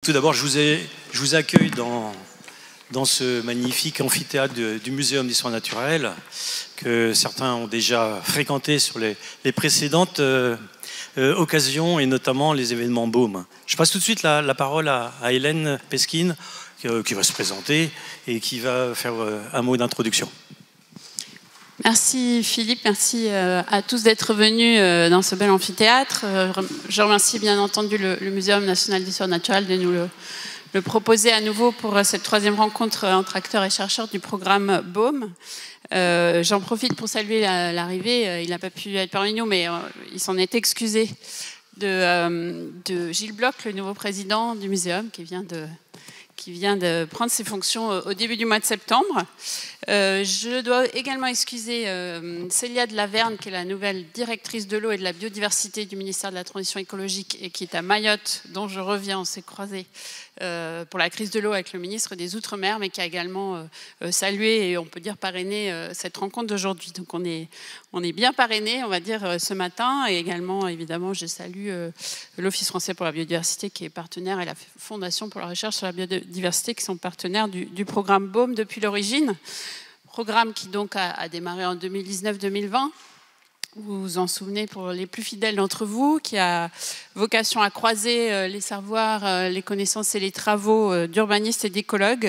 Tout d'abord, je vous accueille dans ce magnifique amphithéâtre du Muséum d'histoire naturelle que certains ont déjà fréquenté sur les précédentes occasions et notamment les événements BAUM. Je passe tout de suite la parole à Hélène Pesquine qui va se présenter et qui va faire un mot d'introduction. Merci Philippe, merci à tous d'être venus dans ce bel amphithéâtre. Je remercie bien entendu le Muséum national d'histoire naturelle de nous le proposer à nouveau pour cette troisième rencontre entre acteurs et chercheurs du programme BAUM. J'en profite pour saluer l'arrivée, il n'a pas pu être parmi nous, mais il s'en est excusé de Gilles Bloch, le nouveau président du Muséum, qui vient de prendre ses fonctions au début du mois de septembre. Je dois également excuser Célia de Laverne, qui est la nouvelle directrice de l'eau et de la biodiversité du ministère de la Transition écologique et qui est à Mayotte, dont je reviens, on s'est croisés pour la crise de l'eau avec le ministre des Outre-mer, mais qui a également salué et on peut dire parrainé cette rencontre d'aujourd'hui. Donc on est bien parrainé, on va dire, ce matin. Et également, évidemment, je salue l'Office français pour la biodiversité qui est partenaire et la Fondation pour la recherche sur la biodiversité qui sont partenaires du programme BAUM depuis l'origine. Programme qui donc a démarré en 2019-2020. Vous vous en souvenez pour les plus fidèles d'entre vous, qui a vocation à croiser les savoirs, les connaissances et les travaux d'urbanistes et d'écologues.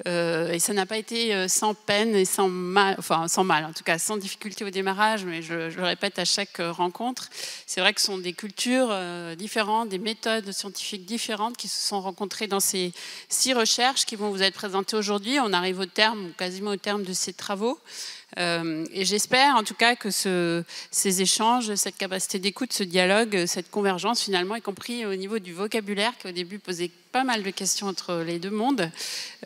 Et ça n'a pas été sans peine et sans mal, en tout cas sans difficulté au démarrage, mais je le répète à chaque rencontre. C'est vrai que ce sont des cultures différentes, des méthodes scientifiques différentes qui se sont rencontrées dans ces 6 recherches qui vont vous être présentées aujourd'hui. On arrive au terme, quasiment au terme de ces travaux. Et j'espère en tout cas que ces échanges, cette capacité d'écoute, ce dialogue, cette convergence finalement, y compris au niveau du vocabulaire qui au début posait pas mal de questions entre les deux mondes,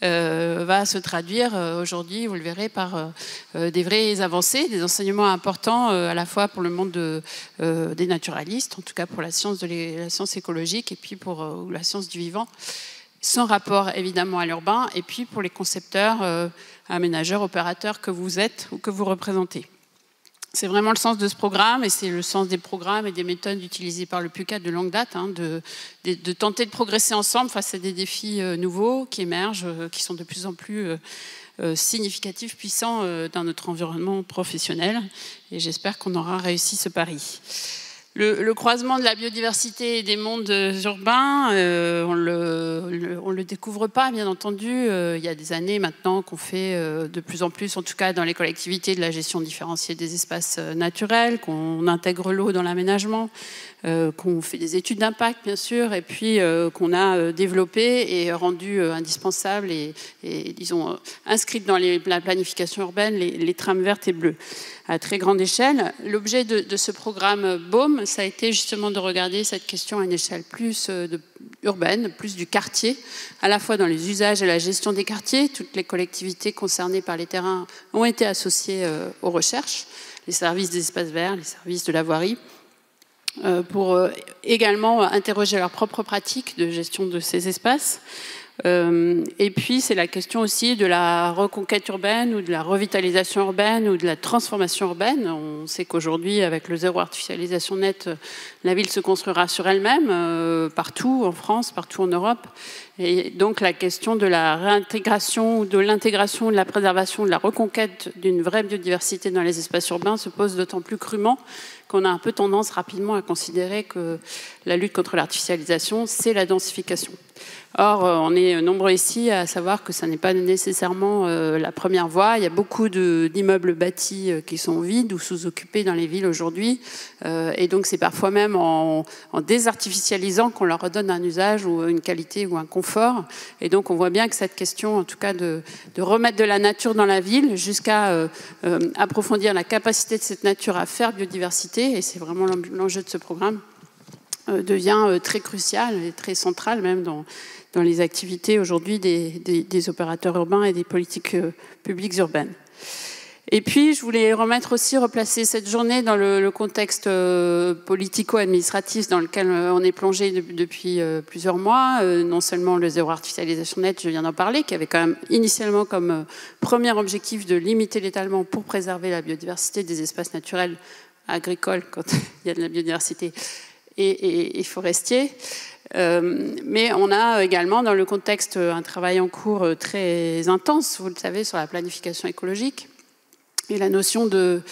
va se traduire aujourd'hui, vous le verrez, par des vraies avancées, des enseignements importants à la fois pour le monde des naturalistes, en tout cas pour la science écologique et puis pour la science du vivant, sans rapport évidemment à l'urbain, et puis pour les concepteurs, aménageurs, opérateurs que vous êtes ou que vous représentez. C'est vraiment le sens de ce programme et c'est le sens des programmes et des méthodes utilisées par le PUCAT de longue date, de tenter de progresser ensemble face à des défis nouveaux qui émergent, qui sont de plus en plus significatifs, puissants dans notre environnement professionnel. Et j'espère qu'on aura réussi ce pari. Le croisement de la biodiversité et des mondes urbains, on le découvre pas, bien entendu. Il y a des années maintenant qu'on fait de plus en plus, en tout cas dans les collectivités, de la gestion différenciée des espaces naturels, qu'on intègre l'eau dans l'aménagement, qu'on fait des études d'impact, bien sûr, et puis qu'on a développé et rendu indispensable et disons, inscrite dans la planification urbaine les trames vertes et bleues à très grande échelle. L'objet de ce programme BAUM, ça a été justement de regarder cette question à une échelle plus urbaine, plus du quartier, à la fois dans les usages et la gestion des quartiers. Toutes les collectivités concernées par les terrains ont été associées aux recherches, les services des espaces verts, les services de la voirie, pour également interroger leurs propres pratiques de gestion de ces espaces. Et puis c'est la question aussi de la reconquête urbaine ou de la revitalisation urbaine ou de la transformation urbaine. On sait qu'aujourd'hui, avec le zéro artificialisation nette, la ville se construira sur elle-même, partout en France, partout en Europe. Et donc la question de la réintégration, de l'intégration, de la préservation, de la reconquête d'une vraie biodiversité dans les espaces urbains se pose d'autant plus crûment qu'on a un peu tendance rapidement à considérer que la lutte contre l'artificialisation, c'est la densification. Or, on est nombreux ici à savoir que ça n'est pas nécessairement la première voie. Il y a beaucoup d'immeubles bâtis qui sont vides ou sous-occupés dans les villes aujourd'hui. Et donc, c'est parfois même en désartificialisant qu'on leur redonne un usage ou une qualité ou un confort. Et donc, on voit bien que cette question, en tout cas, de remettre de la nature dans la ville jusqu'à approfondir la capacité de cette nature à faire biodiversité, et c'est vraiment l'enjeu de ce programme, devient très crucial et très central même dans les activités aujourd'hui des opérateurs urbains et des politiques publiques urbaines. Et puis, je voulais replacer cette journée dans le contexte politico-administratif dans lequel on est plongé depuis plusieurs mois. Non seulement le zéro artificialisation nette, je viens d'en parler, qui avait quand même initialement comme premier objectif de limiter l'étalement pour préserver la biodiversité des espaces naturels agricoles quand il y a de la biodiversité et forestiers. Mais on a également dans le contexte un travail en cours très intense, vous le savez, sur la planification écologique. Et la notion de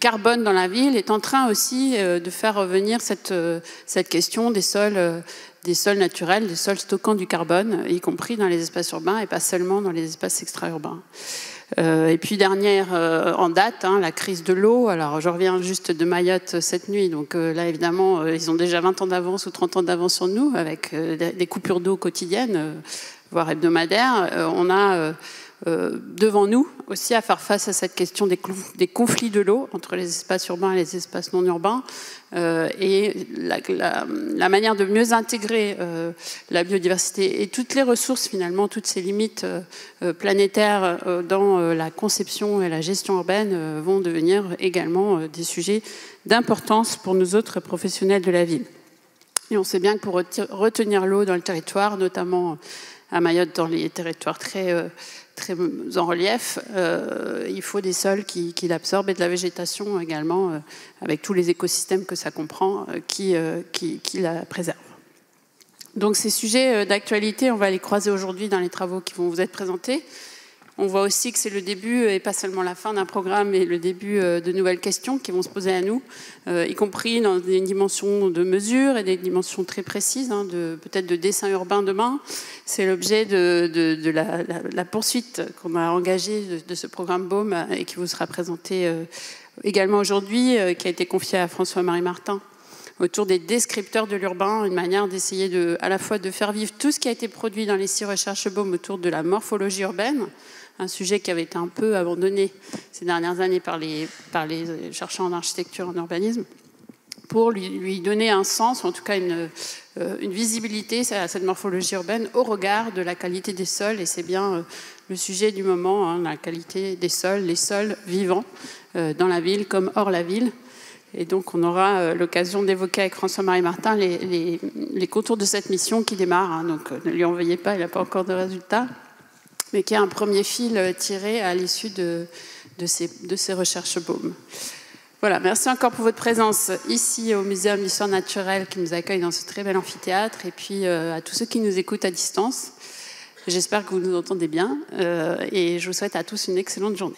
carbone dans la ville est en train aussi de faire revenir cette question des sols naturels, des sols stockant du carbone, y compris dans les espaces urbains et pas seulement dans les espaces extra-urbains. Et puis dernière en date, la crise de l'eau. Alors je reviens juste de Mayotte cette nuit, donc là évidemment ils ont déjà 20 ans d'avance ou 30 ans d'avance sur nous avec des coupures d'eau quotidiennes, voire hebdomadaires. On a devant nous aussi à faire face à cette question des conflits de l'eau entre les espaces urbains et les espaces non urbains et la manière de mieux intégrer la biodiversité et toutes les ressources finalement, toutes ces limites planétaires dans la conception et la gestion urbaine vont devenir également des sujets d'importance pour nous autres professionnels de la ville. Et on sait bien que pour retenir l'eau dans le territoire, notamment à Mayotte dans les territoires très en relief, il faut des sols qui l'absorbent et de la végétation également, avec tous les écosystèmes que ça comprend, qui la préservent. Donc ces sujets d'actualité, on va les croiser aujourd'hui dans les travaux qui vont vous être présentés. On voit aussi que c'est le début et pas seulement la fin d'un programme, mais le début de nouvelles questions qui vont se poser à nous, y compris dans des dimensions de mesure et des dimensions très précises, peut-être de dessin urbain demain. C'est l'objet de la poursuite qu'on a engagée de ce programme BAUM et qui vous sera présenté également aujourd'hui, qui a été confié à François-Marie Martin autour des descripteurs de l'urbain, une manière d'essayer à la fois de faire vivre tout ce qui a été produit dans les 6 recherches BAUM autour de la morphologie urbaine, un sujet qui avait été un peu abandonné ces dernières années par les chercheurs en architecture et en urbanisme, pour lui donner un sens, ou en tout cas une visibilité à cette morphologie urbaine au regard de la qualité des sols. Et c'est bien le sujet du moment, la qualité des sols, les sols vivants dans la ville comme hors la ville. Et donc on aura l'occasion d'évoquer avec François-Marie Martin les contours de cette mission qui démarre. Donc ne lui en veuillez pas, il n'a pas encore de résultats, mais qui est un premier fil tiré à l'issue de ces recherches BAUM. Voilà, merci encore pour votre présence ici au Muséum d'Histoire Naturelle qui nous accueille dans ce très bel amphithéâtre, et puis à tous ceux qui nous écoutent à distance. J'espère que vous nous entendez bien et je vous souhaite à tous une excellente journée.